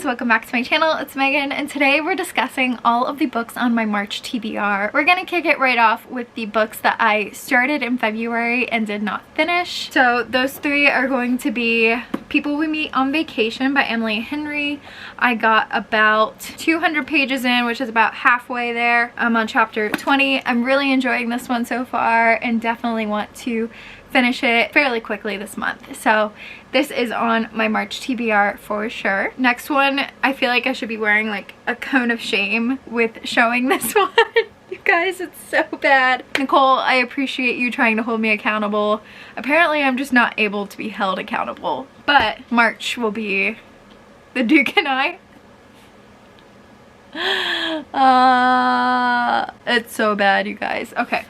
welcome back to my channel. It's Megan and today we're discussing all of the books on my March TBR. We're gonna kick it right off with the books that I started in February and did not finish. So those three are going to be People We Meet on Vacation by Emily Henry. I got about 200 pages in, which is about halfway there. I'm on chapter 20. I'm really enjoying this one so far and definitely want to finish it fairly quickly this month. So this is on my March TBR for sure. Next one, I feel like I should be wearing like a cone of shame with showing this one. You guys, it's so bad. Nicole, I appreciate you trying to hold me accountable. Apparently I'm just not able to be held accountable. But March will be The Duke and I. It's so bad, you guys. Okay.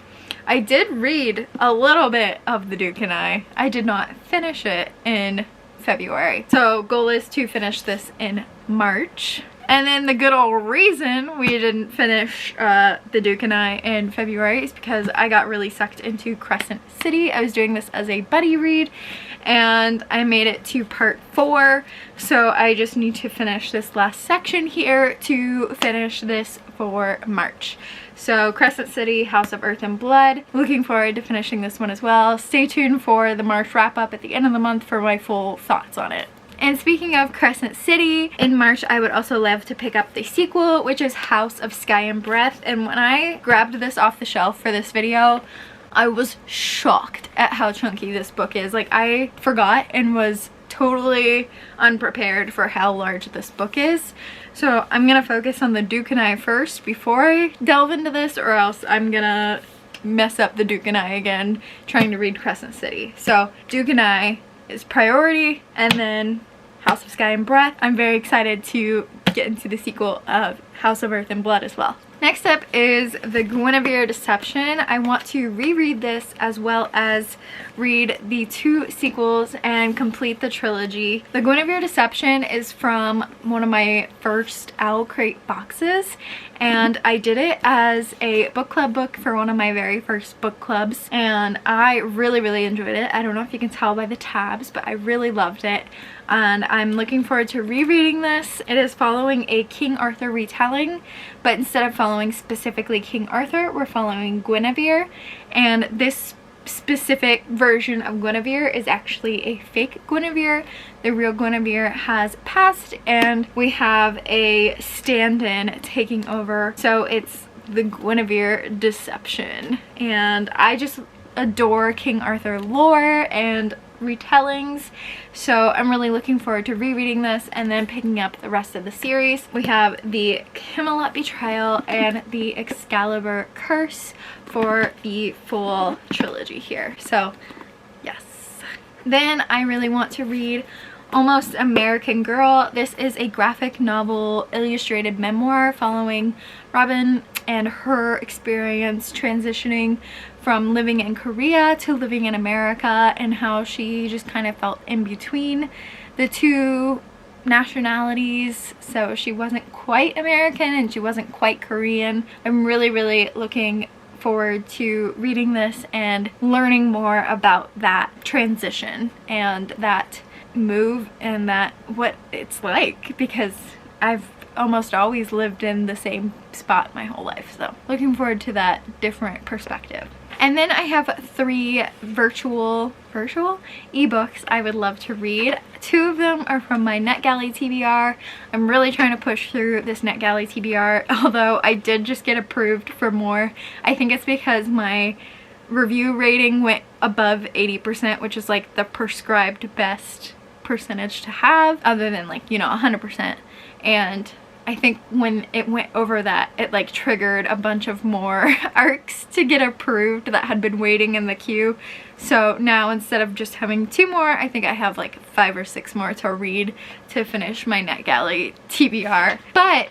I did read a little bit of The Duke and I. I did not finish it in February. So goal is to finish this in March. And then the good old reason we didn't finish The Duke and I in February is because I got really sucked into Crescent City. I was doing this as a buddy read and I made it to part 4. So I just need to finish this last section here to finish this for March. So Crescent City, House of Earth and Blood. Looking forward to finishing this one as well. Stay tuned for the March wrap up at the end of the month for my full thoughts on it. And speaking of Crescent City, in March I would also love to pick up the sequel, which is House of Sky and Breath. And when I grabbed this off the shelf for this video, I was shocked at how chunky this book is. Like, I forgot and was totally unprepared for how large this book is. So I'm gonna focus on The Duke and I first before I delve into this, or else I'm gonna mess up The Duke and I again trying to read Crescent City. So Duke and I is priority, and then House of Sky and Breath. I'm very excited to get into the sequel of House of Earth and Blood as well. Next up is The Guinevere Deception. I want to reread this as well as read the 2 sequels and complete the trilogy. The Guinevere Deception is from one of my first Owl Crate boxes, and I did it as a book club book for one of my very first book clubs, and I really enjoyed it. I don't know if you can tell by the tabs, but I really loved it. And I'm looking forward to rereading this. It is following a King Arthur retelling, but instead of following specifically King Arthur, we're following Guinevere. And this specific version of Guinevere is actually a fake Guinevere. The real Guinevere has passed and we have a stand-in taking over. So it's the Guinevere Deception. And I just adore King Arthur lore and retellings, so I'm really looking forward to rereading this and then picking up the rest of the series. We have the Camelot Betrayal and the Excalibur Curse for the full trilogy here. So yes. Then I really want to read Almost American Girl. This is a graphic novel illustrated memoir following Robin and her experience transitioning from living in Korea to living in America, and how she just kind of felt in between the 2 nationalities. So she wasn't quite American and she wasn't quite Korean. I'm really looking forward to reading this and learning more about that transition and that move and that what it's like, because I've almost always lived in the same spot my whole life. So looking forward to that different perspective. And then I have 3 virtual ebooks I would love to read. 2 of them are from my NetGalley TBR. I'm really trying to push through this NetGalley TBR, although I did just get approved for more. I think it's because my review rating went above 80%, which is like the prescribed best percentage to have, other than like, you know, 100%. And I think when it went over that, it like triggered a bunch of more arcs to get approved that had been waiting in the queue. So now instead of just having 2 more, I think I have like 5 or 6 more to read to finish my NetGalley TBR. But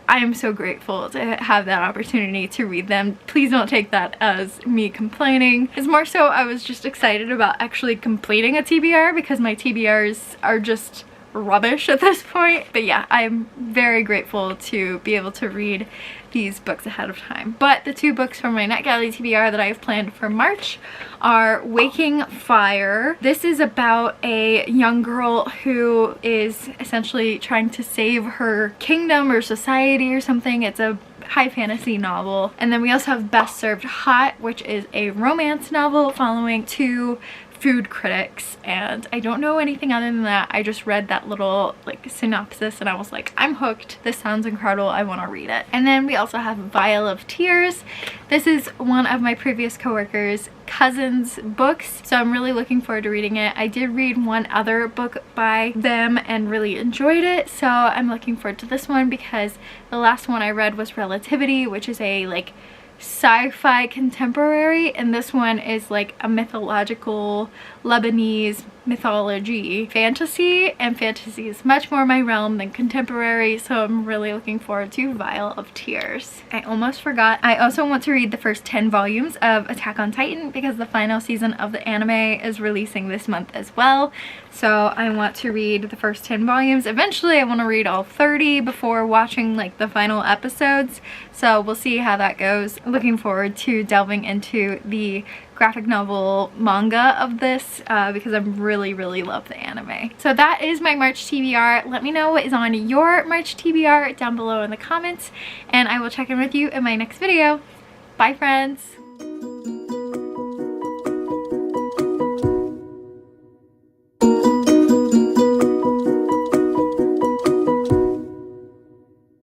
I am so grateful to have that opportunity to read them. Please don't take that as me complaining. It's more so I was just excited about actually completing a TBR, because my TBRs are just rubbish at this point. But yeah, I'm very grateful to be able to read these books ahead of time. But the 2 books from my NetGalley TBR that I've planned for March are Waking Fire. This is about a young girl who is essentially trying to save her kingdom or society or something. It's a high fantasy novel. And then we also have Best Served Hot, which is a romance novel following 2 food critics, and I don't know anything other than that. I just read that little like synopsis and I was like, I'm hooked. This sounds incredible. I want to read it. And then we also have Vial of Tears. This is one of my previous coworkers' cousin's books, so I'm really looking forward to reading it. I did read one other book by them and really enjoyed it, so I'm looking forward to this one because the last one I read was Relativity, which is a like sci-fi contemporary, and this one is like a mythological Lebanese mythology fantasy, and fantasy is much more my realm than contemporary, so I'm really looking forward to Vial of Tears. I almost forgot, I also want to read the first 10 volumes of Attack on Titan because the final season of the anime is releasing this month as well, so I want to read the first 10 volumes. Eventually I want to read all 30 before watching like the final episodes, so we'll see how that goes. Looking forward to delving into the graphic novel manga of this because I really love the anime. So that is my March TBR. Let me know what is on your March TBR down below in the comments, and I will check in with you in my next video. Bye friends!